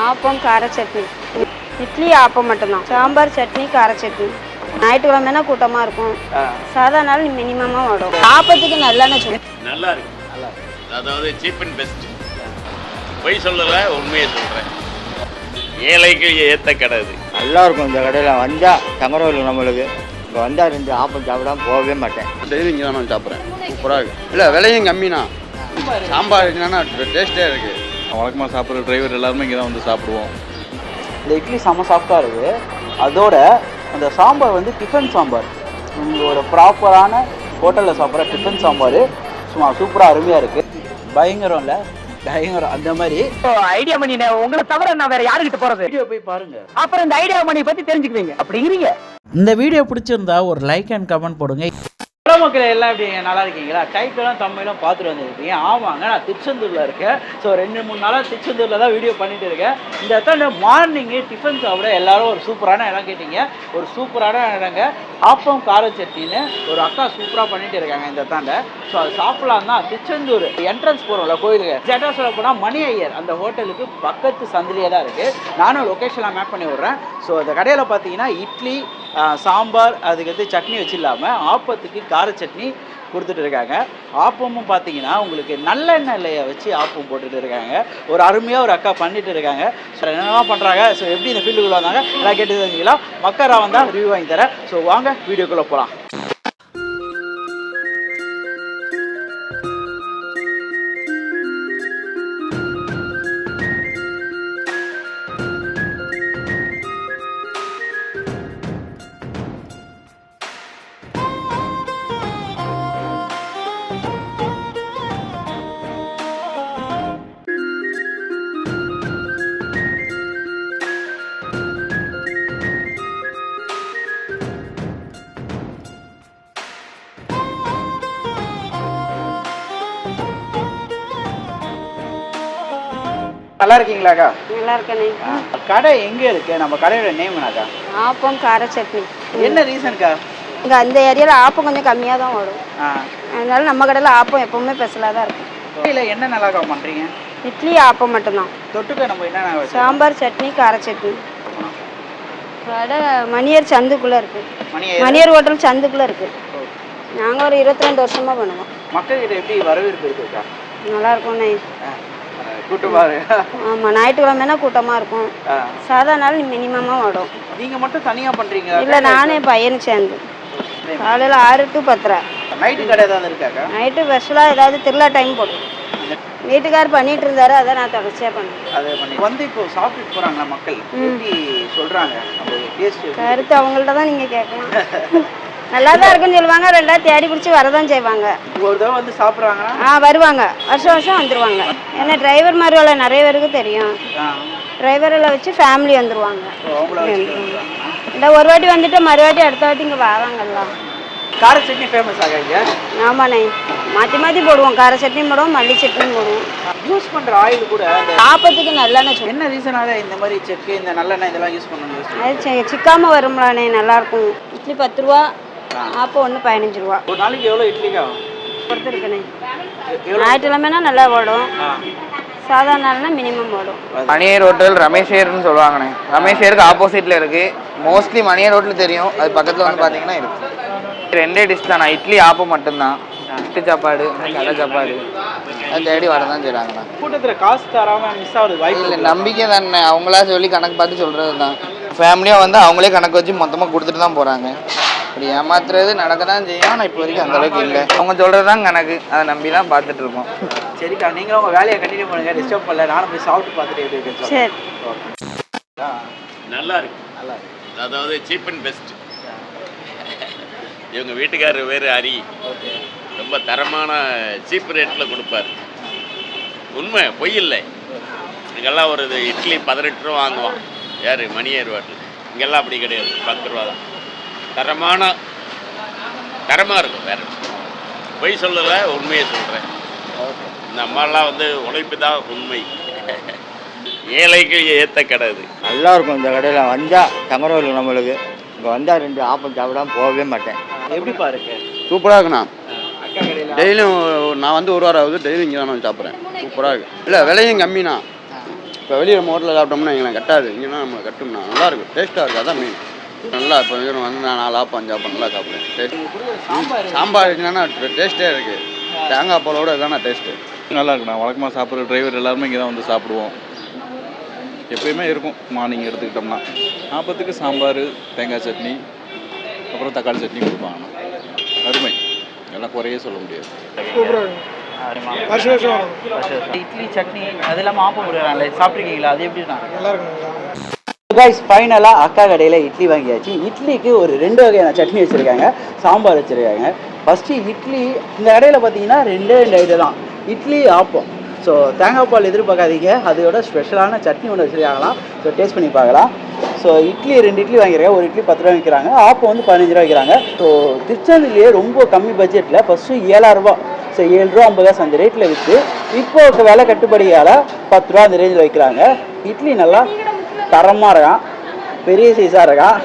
ஆப்பம் கார சட்னி, இட்லி ஆப்பம் மட்டும்தான். சாம்பார் சட்னி கார சட்னி. ஞாயிற்றுக்கிழமைனா கூட்டமாக இருக்கும், சாதா நாள் மினிமமாக வரும். ஆப்பத்துக்கு நல்லா இருக்கு. அதாவது சீப் அண்ட் பெஸ்ட். பொய் சொல்லலை, உண்மையை சொல்கிறேன். ஏழைக்கு ஏற்ற கடை இது. நல்லா இருக்கும். இந்த கடையில் வந்தால் தங்கரோல் நம்மளுக்கு இங்கே வந்தால் 2 ஆப்பம் சாப்பிடாம போகவே மாட்டேன். டெய்லி இங்கே தான் நான் சாப்பிட்றேன். சூப்பராக இருக்குது. இல்லை விலையும் கம்மினா, சாம்பார் இருக்குன்னா டேஸ்ட்டே இருக்குது. வழக்கமாக சாப்பிட்ற டிரைவர் எல்லாருமே இங்கே தான் வந்து சாப்பிடுவோம். இந்த இட்லி செம்ம சாஃப்டாக இருக்குது. அதோட அந்த சாம்பார் வந்து டிஃபன் சாம்பார். உங்களோட ப்ராப்பரான ஹோட்டலில் சாப்பிட்ற டிஃபன் சாம்பார் சும்மா சூப்பராக அருமையாக இருக்குது. பயங்கரம் இல்லை, பயங்கரம். அந்த மாதிரி ஐடியா மணி உங்களை தவிர நான் வேற யாருக்கிட்ட போறது? வீடியோ போய் பாருங்க, அப்புறம் இந்த ஐடியா மணி பத்தி தெரிஞ்சுக்குவீங்க அப்படிங்கிறீங்க. இந்த வீடியோ பிடிச்சிருந்தா ஒரு லைக் அண்ட் கமெண்ட் போடுங்க. மக்கள் எல்லாம் எப்படி நல்லா இருக்கீங்களா? டைட்டிலும் தமிழும் பார்த்துட்டு வந்துருக்கீங்க. ஆமாங்க, நான் திருச்செந்தூரில் இருக்கேன். ஸோ 2-3 நாளாக திருச்செந்தூரில் தான் வீடியோ பண்ணிட்டு இருக்கேன். இந்த இடத்துல மார்னிங்கு டிஃபன் சாப்பிட எல்லாரும் ஒரு சூப்பரான இடம் கேட்டீங்க. ஒரு சூப்பரான இடங்க ஆப்பம் கார சட்னின்னு ஒரு அக்கா சூப்பராக பண்ணிட்டு இருக்காங்க இந்த இடத்தாண்ட. ஸோ அது சாப்பிடலாம் தான். திருச்செந்தூர் என்ட்ரன்ஸ் போகிறோம்ல கோயிலுக்கு, ஜெட்டா சொல்ல போனால் மணி ஐயர் அந்த ஹோட்டலுக்கு பக்கத்து சந்திலேயே தான் இருக்குது. நானும் லொக்கேஷன்லாம் மேப் பண்ணி விட்றேன். ஸோ அந்த கடையில் பார்த்தீங்கன்னா இட்லி சாம்பார் அதுக்கு சட்னி வச்சு இல்லாமல் ஆப்பத்துக்கு கார சட்னி கொடுத்துட்டு இருக்காங்க. ஆப்பமும் பார்த்தீங்கன்னா உங்களுக்கு நல்லெண்ணெய் வச்சு ஆப்பம் போட்டுட்டு இருக்காங்க. ஒரு அருமையாக ஒரு அக்கா பண்ணிட்டு இருக்காங்க. ஸோ என்னெல்லாம் பண்ணுறாங்க, ஸோ எப்படி இந்த ஃபீல்டுக்குள்ளே வந்தாங்க எல்லாம் கேட்டு தெரிஞ்சுக்கலாம். மக்கரா வந்தால் ரிவ்யூ வாங்கி தரேன். ஸோ வாங்க வீடியோக்குள்ளே போகலாம். நல்லா இருக்கீங்களாக்கா? நல்லா இருக்கேனே. கடை எங்கே இருக்கு? நம்ம கடையோட நேம் என்னக்கா? ஆப்பம் கார சட்னி. என்ன ரீசன்க்கா? இங்கே அந்த ஏரியாவில் ஆப்பம் கொஞ்சம் கம்மியாக தான் வரும், அதனால நம்ம கடையில் ஆப்பம் எப்பவுமே ஸ்பெஷலாக தான் இருக்கும். இல்லை என்ன நல்லாக்கா பண்ணுறீங்க? இட்லி ஆப்பம் மட்டும்தான். தொட்டுக்க நம்ம என்ன? சாம்பார் சட்னி கார சட்னி. கடை மணியர் சந்துக்குள்ளே இருக்குது. மணியர் ஹோட்டல் சந்துக்குள்ளே இருக்குது. நாங்கள் ஒரு 22 வருஷமாக பண்ணுவோம். மக்கள்கிட்ட எப்படி வரவேற்பு இருக்குக்கா? நல்லா இருக்கும்ண்ணே. கூட்டமாக? ஆமாம், ஞாயிற்றுக்கிழமைனா கூட்டமாக இருக்கும், சாதா நாள் மினிமமாக வரும். நீங்கள் மட்டும் தனியாக பண்ணுறீங்க? இல்லை, நானே பையனுக்கு சேர்ந்து காலையில் 6 to 10. நைட்டு கடை ஏதாவது இருக்காக்கா? நைட்டு ஸ்பெஷலாக ஏதாவது திருவிழா டைம் போடும். வீட்டுக்கார் பண்ணிட்டு இருந்தாரு, அதை நான் தொடர்ச்சியாக பண்ணுவேன். அதை பண்ணி வந்து இப்போ சாப்பிட்டுட்டு போகிறாங்களா மக்கள்? எப்படி சொல்கிறாங்க? கருத்து அவங்கள்ட்ட தான் நீங்கள் கேட்கணும். நல்லா தான் இருக்குன்னு சொல்லுவாங்க, ரெண்டாவது தேடி பிடிச்சி வரதான் செய்வாங்க. ஒரு தடவை வந்து சாப்பிட்றாங்கன்னா வருவாங்க, வருஷம் வருஷம் வந்துடுவாங்க. ஏன்னா டிரைவர் மாதிரி நிறைய பேருக்கு தெரியும். டிரைவரில் வச்சு ஃபேமிலி வந்துடுவாங்க. இந்த ஒரு வாட்டி வந்துட்டு மறுவாட்டி அடுத்த வாட்டி இங்கே வராங்கல்ல. கார சட்னி ஃபேமஸ் ஆகாங்க? ஆமாண்ணே, மாற்றி மாற்றி போடுவோம். கார சட்னி போடுவோம், மல்லி சட்னியும் போடுவோம். யூஸ் பண்ணுற ஆயில் கூட ஆப்பத்துக்கு நல்லெண்ணெய். என்ன ரீசனாக இந்த மாதிரி செக்கு இந்த நல்லெண்ணெய் இதெல்லாம் யூஸ் பண்ணணும்? அது சிக்காமல் வரும்லாண்ணே, நல்லாயிருக்கும். இட்லி 10 ரூபா, ஆப்பம் ஒன்று 15 ரூபா. ஒரு நாளைக்கு எவ்வளோ இட்லிக்கா பொறுத்து இருக்குண்ணே. ஞாயிற்றுக்கிழமைனா நல்லா ஓடும், சாதா நாள்னா மினிமம் ஓடும். மணியர் ஹோட்டல் ரமேஷேர்னு சொல்லுவாங்கண்ணே. ரமேஷேருக்கு ஆப்போசிட்டில் இருக்குது. மோஸ்ட்லி மணியர் ஹோட்டல் தெரியும், அது பக்கத்தில் வந்து பார்த்தீங்கன்னா இருக்குது. 2 டிஷ் தான். இட்லி ஆப்பம் மட்டும்தான். இட்லி சாப்பாடு கடை சாப்பாடு அது தேடி வரதான் செய்கிறாங்கண்ணா. கூட்டத்தில் காசு தராமல் மிஸ் ஆகுது வாய்ப்பு இல்லை. நம்பிக்கை தானே, அவங்களா சொல்லி கணக்கு பார்த்து சொல்கிறது தான். ஃபேமிலியாக வந்து அவங்களே கணக்கு வச்சு மொத்தமாக கொடுத்துட்டு தான் போகிறாங்க. இப்படி ஏமாத்துறது நடக்க தான் செய்யும். ஆனால் இப்போ வரைக்கும் அந்தளவுக்கு இல்லை. அவங்க சொல்கிறது தான் கணக்கு, அதை நம்பி தான் பார்த்துட்டு இருக்கோம். சரிக்கா, நீங்களும் உங்கள் வேலையை கண்டினியூ பண்ணுங்கள், டிஸ்டர்ப் பண்ணல. நானும் போய் சாப்பிட்டு பார்த்துட்டு எப்படி இருக்குன்னு. சரி, நல்லா இருக்கு. நல்லா இருக்கு. அதாவது சீப் அண்ட் பெஸ்ட். இவங்க வீட்டுக்காரர் வேறு ஹரி, ரொம்ப தரமான சீப் ரேட்டில் கொடுப்பார். உண்மை, பொய் இல்லை. இங்கெல்லாம் ஒரு இட்லி 18 ரூபா வாங்குவான். யார்? மணியர் ஹோட்டல். இங்கெல்லாம் அப்படி கிடையாது, 10 ரூபா தான். தரமாக இருக்கும். வேறு பொய் சொல்லலை, உண்மையை சொல்கிறேன். இந்த அம்மாலாம் வந்து உழைப்பு தான் உண்மை. ஏழைக்கு ஏற்ற கடை இது. நல்லா இருக்கும். இந்த கடையில் வந்தால் தங்கரோல் நம்மளுக்கு இங்கே வந்தால் 2 ஆப்பம் சாப்பிடாம போகவே மாட்டேன். எப்படிப்பா இருக்கு? சூப்பராக இருக்குண்ணா. அக்கா கடையில் டெய்லியும் நான் வந்து 1 வாரம் ஆகுது, டெய்லியும் இங்கே தான் நான் சாப்பிட்றேன். சூப்பராக இருக்குது. இல்லை விலையும் கம்மிண்ணா, இப்போ வெளியே நம்ம ஹோட்டலில் சாப்பிட்டோம்னா எங்களை கட்டாது, இங்கேனா நம்ம கட்டும்னா நல்லாயிருக்கும், டேஸ்ட்டாக இருக்குது. அதான் மீன் நல்லா. இப்போ வந்து நான் 4 ஆப்பம் 5 ஆப்பம் நல்லா சாப்பிடுவேன். டேஸ்ட் சாம்பார் என்னன்னா டேஸ்ட்டே இருக்குது. தேங்காய் பாலோட இதான டேஸ்ட்டு நல்லா இருக்குண்ணா. வழக்கமாக சாப்பிட்ற டிரைவர் எல்லாருமே இங்கே தான் வந்து சாப்பிடுவோம். எப்பயுமே இருக்கும். மார்னிங் எடுத்துக்கிட்டோம்னா ஆப்பத்துக்கு சாம்பார், தேங்காய் சட்னி, அப்புறம் தக்காளி சட்னி கொடுப்பாங்கண்ணா. அருமை, எல்லாம் குறையே சொல்ல முடியாது. இட்லி சட்னி அது இல்லாமல் ஆப்பம் கொடுக்குறாங்களே, சாப்பிட்ருக்கீங்களா? அது எப்படின்னா நல்லா இருக்கும். கைஸ், ஃபைனலாக அக்கா கடையில் இட்லி வாங்கியாச்சு. இட்லிக்கு ஒரு 2 வகையான சட்னி வச்சுருக்காங்க, சாம்பார் வச்சுருக்காங்க. ஃபஸ்ட்டு இட்லி இந்த கடையில் பார்த்தீங்கன்னா 2 ஐட்டம் தான், இட்லி ஆப்பம். ஸோ தேங்காய் பால் எதிர்பார்க்காதீங்க, அதோட ஸ்பெஷலான சட்னி ஒன்று வச்சுருக்காங்களாம். ஸோ டேஸ்ட் பண்ணி பார்க்கலாம். ஸோ இட்லி 2 இட்லி வாங்கியிருக்காங்க. ஒரு இட்லி 10 ரூபா விற்கிறாங்க, ஆப்பம் வந்து 15 ரூபா விற்கிறாங்க. ஸோ திருச்செந்தூர்லேயே ரொம்ப கம்மி பட்ஜெட்டில் ஃபஸ்ட்டு 7,000 ரூபா, ஸோ 7 ரூபா 50 காசு அந்த ரேட்டில் விற்று இப்போ விலை கட்டுப்படியால் 10 ரூபா அந்த ரேஞ்சில் வைக்கிறாங்க. இட்லி நல்லா தரமாக இருக்கான், பெரிய சைஸாக இருக்கான்.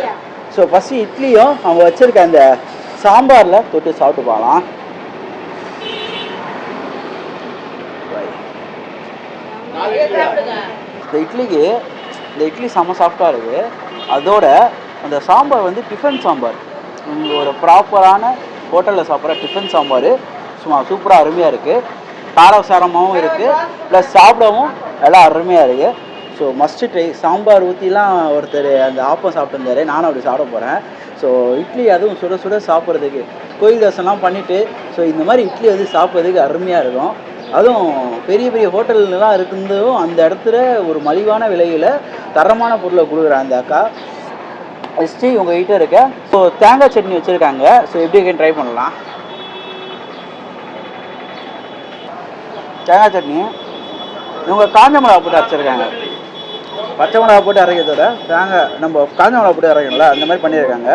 ஸோ ஃபஸ்ட்டு இட்லியும் அவங்க வச்சுருக்க அந்த சாம்பாரில் தொட்டு சாப்பிட்டு போகலாம். இந்த இட்லி செம்ம சாஃப்டாக இருக்குது. அதோட அந்த சாம்பார் வந்து டிஃபன் சாம்பார், ஒரு ப்ராப்பரான ஹோட்டலில் சாப்பிட்ற டிஃபன் சாம்பார் சும்மா சூப்பராக அருமையாக இருக்குது. காரசாரமாகவும் இருக்குது, ப்ளஸ் சாப்பிடவும் எல்லாம் அருமையாக இருக்குது. So must try. சாம்பார் ஊற்றிலாம் ஒருத்தர் அந்த ஆப்பம் சாப்பிட்டு இருந்தார், நானும் அப்படி சாப்பிட போகிறேன். ஸோ இட்லி அதுவும் சுட சுட சாப்பிட்றதுக்கு கோயில் தோசைலாம் பண்ணிவிட்டு ஸோ இந்த மாதிரி இட்லி வந்து சாப்பிட்றதுக்கு அருமையாக இருக்கும். அதுவும் பெரிய பெரிய ஹோட்டல்லாம் இருந்தும் அந்த இடத்துல ஒரு மலிவான விலையில் தரமான பொருளை கொடுக்குறேன் அந்த அக்கா. ஃபஸ்ட்டு உங்கள்கிட்ட இருக்க ஸோ தேங்காய் சட்னி வச்சுருக்காங்க. ஸோ எப்படி இருக்குன்னு ட்ரை பண்ணலாம். தேங்காய் சட்னி இவங்க காஞ்ச மிளகா போட்டு அரைச்சிருக்காங்க. பச்சை மிளகா போட்டு அரைக்கிறதோட தேங்காய் நம்ம காஞ்ச மிளகா போட்டு அரைக்கணும்ல அந்த மாதிரி பண்ணியிருக்காங்க.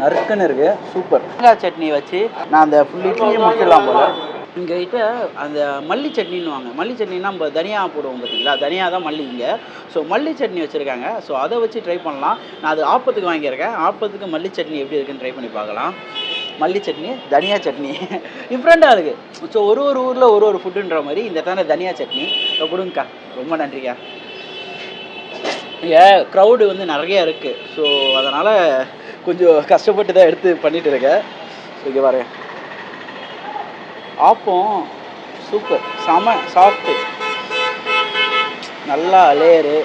நறுக்குன்னு இருக்குது, சூப்பர். தேங்காய் சட்னி வச்சு நான் அந்த ஃபுல் இட்லியும் முடிச்சிடலாம் போல். எங்ககிட்ட அந்த மல்லி சட்னின்னு மல்லி சட்னின்னா நம்ம தனியாக போடுவோம் பார்த்தீங்களா, தனியாக தான் மல்லி இங்கே. ஸோ மல்லி சட்னி வச்சுருக்காங்க. ஸோ அதை வச்சு ட்ரை பண்ணலாம். நான் அது ஆப்பத்துக்கு வாங்கியிருக்கேன். ஆப்பத்துக்கு மல்லி சட்னி எப்படி இருக்குன்னு ட்ரை பண்ணி பார்க்கலாம். மல்லி சட்னி, தனியா சட்னி டிஃப்ரெண்ட்டாக இருக்குது. ஸோ ஒரு ஊரில் ஒரு ஃபுட்டுன்ற மாதிரி இந்த தானே தனியா சட்னி கொடுங்கக்கா. ரொம்ப நன்றிக்கா. இங்கே க்ரௌடு வந்து நிறையா இருக்குது. ஸோ அதனால் கொஞ்சம் கஷ்டப்பட்டு தான் எடுத்து பண்ணிகிட்டு இருக்கேன். ஸோ இங்கே பாருங்க, ஆப்பம் சூப்பர், செம சாஃப்ட்டு, நல்லா லேயரு,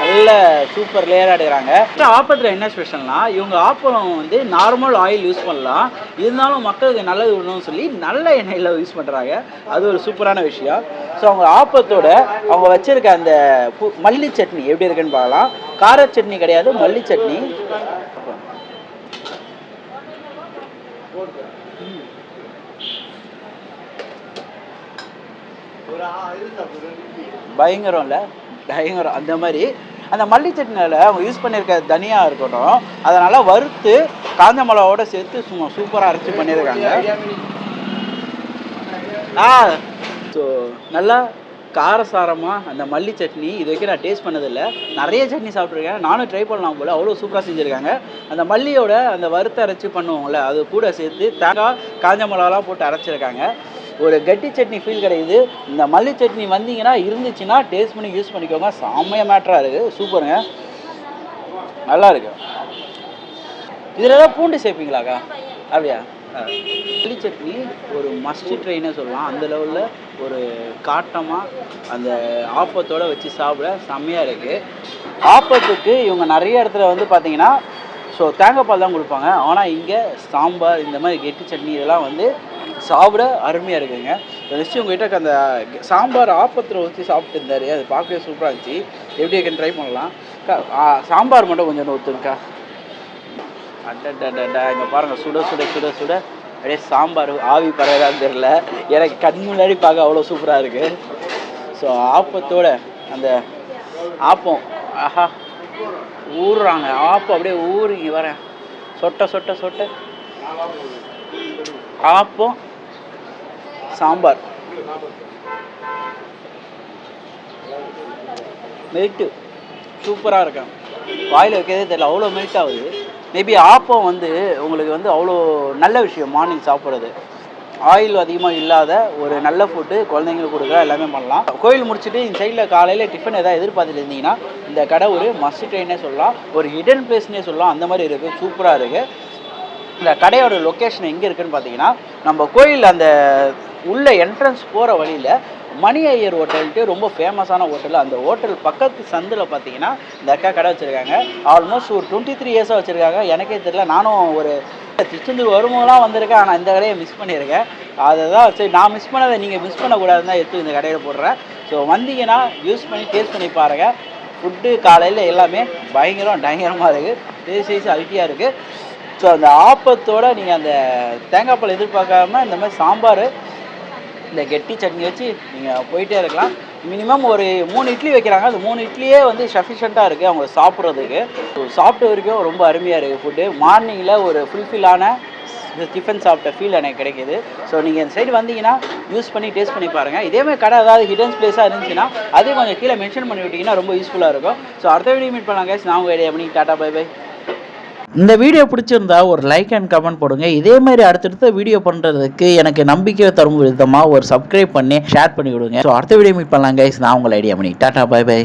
நல்ல சூப்பர் லேயராக எடுக்கிறாங்க. ஆப்பத்தில் என்ன ஸ்பெஷல்னால் இவங்க ஆப்பம் வந்து நார்மல் ஆயில் யூஸ் பண்ணலாம், இருந்தாலும் மக்களுக்கு நல்லது விடணும்னு சொல்லி நல்ல எண்ணெயில் யூஸ் பண்ணுறாங்க. அது ஒரு சூப்பரான விஷயம். ஸோ அவங்க ஆப்பத்தோட அவங்க வச்சுருக்க அந்த மல்லி சட்னி எப்படி இருக்குன்னு பார்க்கலாம். கார சட்னி கிடையாது, மல்லி சட்னி. பயங்கரம் இல்லை, பயங்கரம். அந்த மாதிரி அந்த மல்லி சட்னியில் அவங்க யூஸ் பண்ணியிருக்க தனியாக இருக்கட்டும், அதனால் வறுத்து காஞ்ச மிளகாவோட சேர்த்து சும்மா சூப்பராக அரைச்சி பண்ணியிருக்காங்க. ஸோ நல்லா காரசாரமாக அந்த மல்லி சட்னி இது வரைக்கும் நான் டேஸ்ட் பண்ணதில்லை. நிறைய சட்னி சாப்பிட்ருக்கேன், நானும் ட்ரை பண்ணலாம் போல். அவ்வளோ சூப்பராக செஞ்சுருக்காங்க. அந்த மல்லியோட அந்த வறுத்து அரைச்சி பண்ணுவோம்ல, அது கூட சேர்த்து தேங்காய் காஞ்ச மிளகாலாம் போட்டு அரைச்சிருக்காங்க. ஒரு கட்டி சட்னி ஃபீல் கிடைக்குது. இந்த மல்லி சட்னி வந்தீங்கன்னா இருந்துச்சுன்னா டேஸ்ட் பண்ணி யூஸ் பண்ணிக்கோங்க. செம்மையாக மேட்டராக இருக்குது, சூப்பருங்க, நல்லா இருக்கு. இதில் ஏதாவது பூண்டு சேர்ப்பீங்களாக்கா? அப்படியா? மல்லி சட்னி ஒரு மஸ்ட் ட்ரைன்னு சொல்லலாம். அந்த லெவலில் ஒரு காட்டமாக அந்த ஆப்பத்தோடு வச்சு சாப்பிட செம்மையாக இருக்குது. ஆப்பத்துக்கு இவங்க நிறைய இடத்துல வந்து பார்த்தீங்கன்னா ஸோ தேங்காய் பால் தான் கொடுப்பாங்க. ஆனால் இங்கே சாம்பார் இந்த மாதிரி கெட்டி சட்னி இதெல்லாம் வந்து சாப்பிட அருமையாக இருக்குதுங்க. நெக்ஸ்ட்டு உங்கள்கிட்ட அந்த சாம்பார் ஆப்பத்தில் வச்சு சாப்பிட்டு இருந்தார், அது பார்க்கவே சூப்பராக இருந்துச்சு. எப்படி இருக்குன்னு ட்ரை பண்ணலாம். சாம்பார் மட்டும் கொஞ்சம் ஊற்றுங்கக்கா. அடடா, இங்கே பாருங்கள், சுட சுட சுட சுட அப்படியே சாம்பார் ஆவி பறவைதான் தெரில, எனக்கு கண் முன்னாடி பார்க்க அவ்வளோ சூப்பராக இருக்குது. ஸோ ஆப்பத்தோட அந்த ஆப்பம் ஆஹா ஊறுறாங்க, ஆப்பம் அப்படியே ஊறிங்க வரேன், சொட்ட சொட்ட சொட்ட ஆப்பம் சாம்பார் மெல்ட்டு சூப்பராக இருக்கேன். வாயில் வைக்கிறதே தெரியல, அவ்வளோ மெல்ட் ஆகுது. மேபி ஆப்பம் வந்து உங்களுக்கு வந்து அவ்வளோ நல்ல விஷயம் மார்னிங் சாப்பிட்றது. ஆயில் அதிகமாக இல்லாத ஒரு நல்ல ஃபுட்டு குழந்தைங்களுக்கு கொடுக்குற எல்லாமே பண்ணலாம். கோயில் முடிச்சுட்டு இந்த சைடில் காலையில் டிஃபன் எதாவது எதிர்பார்த்துட்டு இருந்தீங்கன்னா இந்த கடை ஒரு மஸ்ட் ட்ரெயினே சொல்லலாம், ஒரு ஹிடன் பிளேஸ்னே சொல்லலாம். அந்த மாதிரி இருக்குது, சூப்பராக இருக்குது. இந்த கடையோட லொக்கேஷன் எங்கே இருக்குதுன்னு பார்த்தீங்கன்னா நம்ம கோயில் அந்த உள்ள என்ட்ரன்ஸ் போகிற வழியில் மணி ஐயர் ஹோட்டல்ட்டு ரொம்ப ஃபேமஸான ஹோட்டல். அந்த ஹோட்டல் பக்கத்து சந்தில் பார்த்தீங்கன்னா இந்த அக்கா கடை வச்சுருக்காங்க. ஆல்மோஸ்ட் ஒரு 23 இயர்ஸாக வச்சுருக்காங்க. எனக்கே தெரியல, நானும் ஒரு திருச்செந்தூர் வரும்போதெல்லாம் வந்திருக்கேன், ஆனால் இந்த கடையை மிஸ் பண்ணியிருக்கேன். அதை தான் சரி நான் மிஸ் பண்ணதை நீங்கள் மிஸ் பண்ணக்கூடாதுன்னு தான் எடுத்து இந்த கடையில் போடுறேன். ஸோ வந்தீங்கன்னா யூஸ் பண்ணி டேஸ்ட் பண்ணி பாருங்கள். ஃபுட்டு காலையில் எல்லாமே பயங்கரமாக இருக்குது, டேஸ்ட் அல்ட்டியாக இருக்குது. ஸோ அந்த ஆப்பத்தோடு நீங்கள் அந்த தேங்காய் பால் எதிர்பார்க்காம இந்த மாதிரி சாம்பார், இந்த கெட்டி சட்னி வச்சு நீங்கள் போயிட்டே இருக்கலாம். மினிமம் ஒரு 3 இட்லி வைக்கிறாங்க. அந்த 3 இட்லியே வந்து சஃபிஷியண்ட்டாக இருக்குது அவங்க சாப்பிட்றதுக்கு. ஸோ சாப்பிட்ட வரைக்கும் ரொம்ப அருமையாக இருக்குது ஃபுட்டு. மார்னிங்கில் ஒரு ஃபுல்ஃபில்லான டிஃபன் சாப்பிட்ட ஃபீல் எனக்கு கிடைக்கிது. ஸோ நீங்கள் இந்த சைடு வந்தீங்கன்னா யூஸ் பண்ணி டேஸ்ட் பண்ணி பாருங்கள். இதேமாதிரி கடை ஏதாவது ஹிடன் பிளேஸாக இருந்துச்சுன்னா அதையும் கொஞ்சம் கீழே மென்ஷன் பண்ணி விட்டிங்கன்னா ரொம்ப யூஸ்ஃபுல்லாக இருக்கும். ஸோ அடுத்த வீடியோ மீட் பண்ணலாம் கைஸ். நான் உங்கள் ஐடியா பண்ணி டாட்டா பை பை. இந்த வீடியோ பிடிச்சிருந்தா ஒரு லைக் அண்ட் கமெண்ட் போடுங்க. இதே மாதிரி அடுத்தடுத்த வீடியோ பண்ணுறதுக்கு எனக்கு நம்பிக்கை தரும் விதமாக ஒரு சப்ஸ்கிரைப் பண்ணி ஷேர் பண்ணி விடுங்க. ஸோ அடுத்த வீடியோ மீட் பண்ணலாம் கைஸ். நான் உங்கள் ஐடியா பண்ணி டாட்டா பை பை.